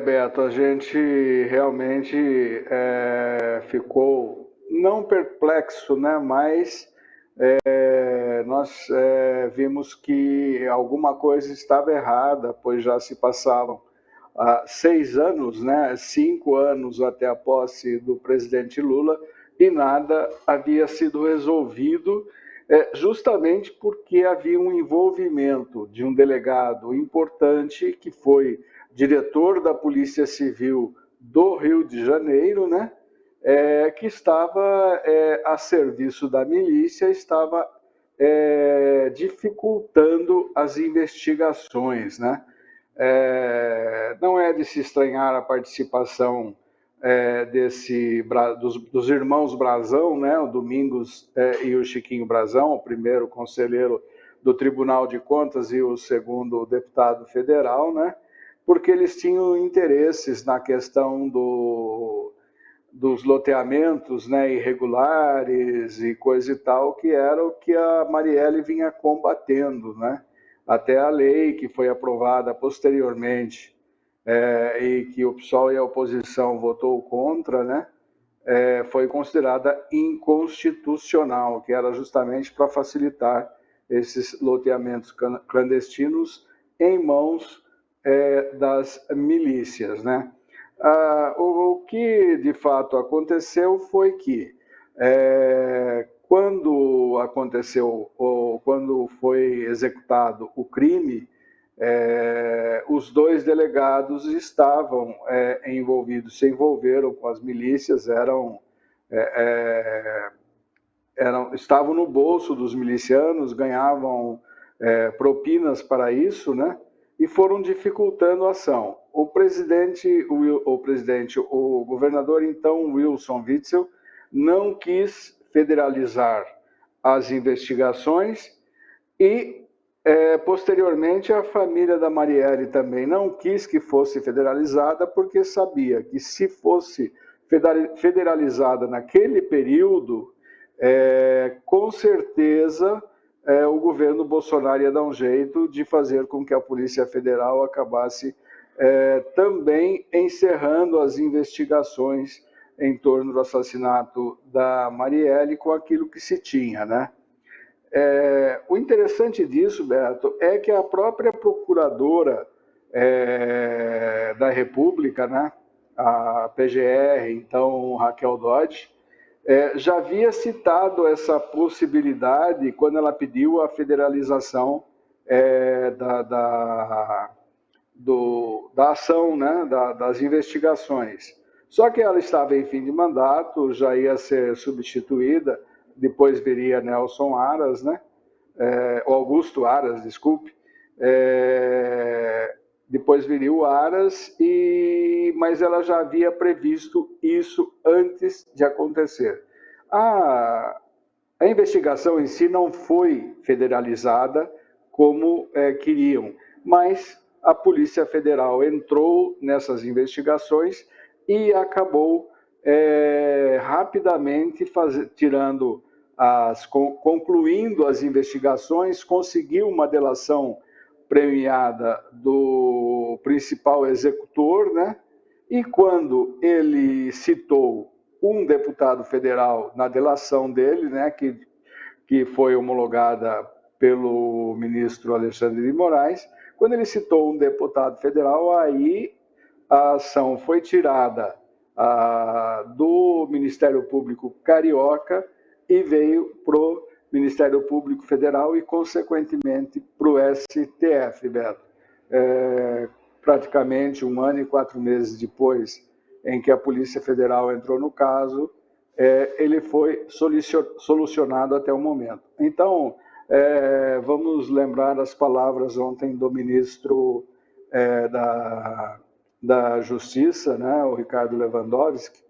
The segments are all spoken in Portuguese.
Beto, a gente realmente ficou não perplexo, né? Mas nós vimos que alguma coisa estava errada, pois já se passavam 6 anos, né? 5 anos até a posse do presidente Lula e nada havia sido resolvido, justamente porque havia um envolvimento de um delegado importante que foi diretor da Polícia Civil do Rio de Janeiro, né? Que estava a serviço da milícia, estava dificultando as investigações, né? Não é de se estranhar a participação dos irmãos Brazão, né? O Domingos e o Chiquinho Brazão, o primeiro conselheiro do Tribunal de Contas e o segundo deputado federal, né? Porque eles tinham interesses na questão dos loteamentos, né, irregulares e coisa e tal, que era o que a Marielle vinha combatendo, né? Até a lei que foi aprovada posteriormente e que o PSOL e a oposição votou contra, né? Foi considerada inconstitucional, que era justamente para facilitar esses loteamentos clandestinos em mãos das milícias, né? O que de fato aconteceu foi que quando aconteceu ou quando foi executado o crime, os dois delegados estavam envolvidos, se envolveram com as milícias, estavam no bolso dos milicianos, ganhavam propinas para isso, né? E foram dificultando a ação. O governador então Wilson Witzel não quis federalizar as investigações e posteriormente a família da Marielle também não quis que fosse federalizada porque sabia que se fosse federalizada naquele período, com certeza o governo Bolsonaro ia dar um jeito de fazer com que a Polícia Federal acabasse também encerrando as investigações em torno do assassinato da Marielle com aquilo que se tinha, né? O interessante disso, Beto, é que a própria procuradora da República, né, a PGR, então Raquel Dodge, já havia citado essa possibilidade quando ela pediu a federalização da ação, né, das investigações. Só que ela estava em fim de mandato, já ia ser substituída, depois viria Nelson Aras, né? Augusto Aras, desculpe. Depois viria o Aras, mas ela já havia previsto isso antes de acontecer. A investigação em si não foi federalizada como queriam, mas a Polícia Federal entrou nessas investigações e acabou rapidamente concluindo as investigações, conseguiu uma delação premiada do principal executor, né? E quando ele citou um deputado federal na delação dele, né, que foi homologada pelo ministro Alexandre de Moraes, quando ele citou um deputado federal, aí a ação foi tirada do Ministério Público Carioca e veio para o Ministério Público Federal e, consequentemente, para o STF, Beto. Praticamente 1 ano e 4 meses depois em que a Polícia Federal entrou no caso, ele foi solucionado até o momento. Então, vamos lembrar as palavras ontem do ministro da Justiça, né, o Ricardo Lewandowski,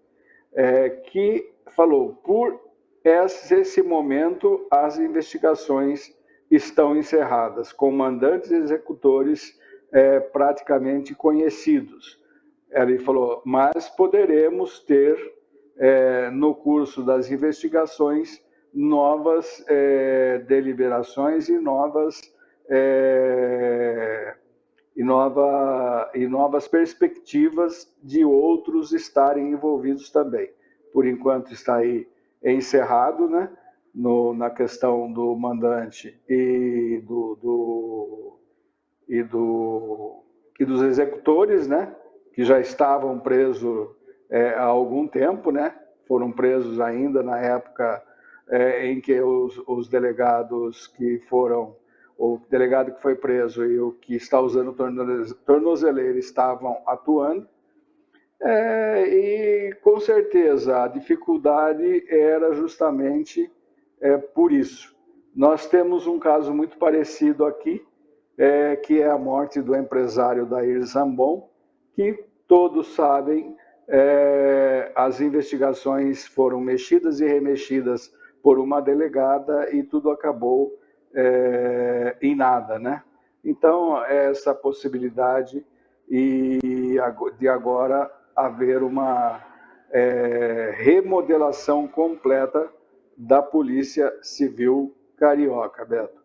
que falou, por esse momento as investigações estão encerradas, com mandantes e executores praticamente conhecidos. Ele falou, mas poderemos ter, no curso das investigações, novas deliberações e novas e novas perspectivas de outros estarem envolvidos também. Por enquanto está aí encerrado, né, na questão do mandante e dos executores, né, que já estavam presos há algum tempo, né, foram presos ainda na época em que os delegados que foram, o delegado que foi preso e o que está usando tornozeleira estavam atuando. E com certeza a dificuldade era justamente por isso. Nós temos um caso muito parecido aqui, que é a morte do empresário Dair Zambon, que todos sabem, as investigações foram mexidas e remexidas por uma delegada e tudo acabou em nada, né? Então, essa possibilidade de agora haver uma remodelação completa da Polícia Civil Carioca, Beto.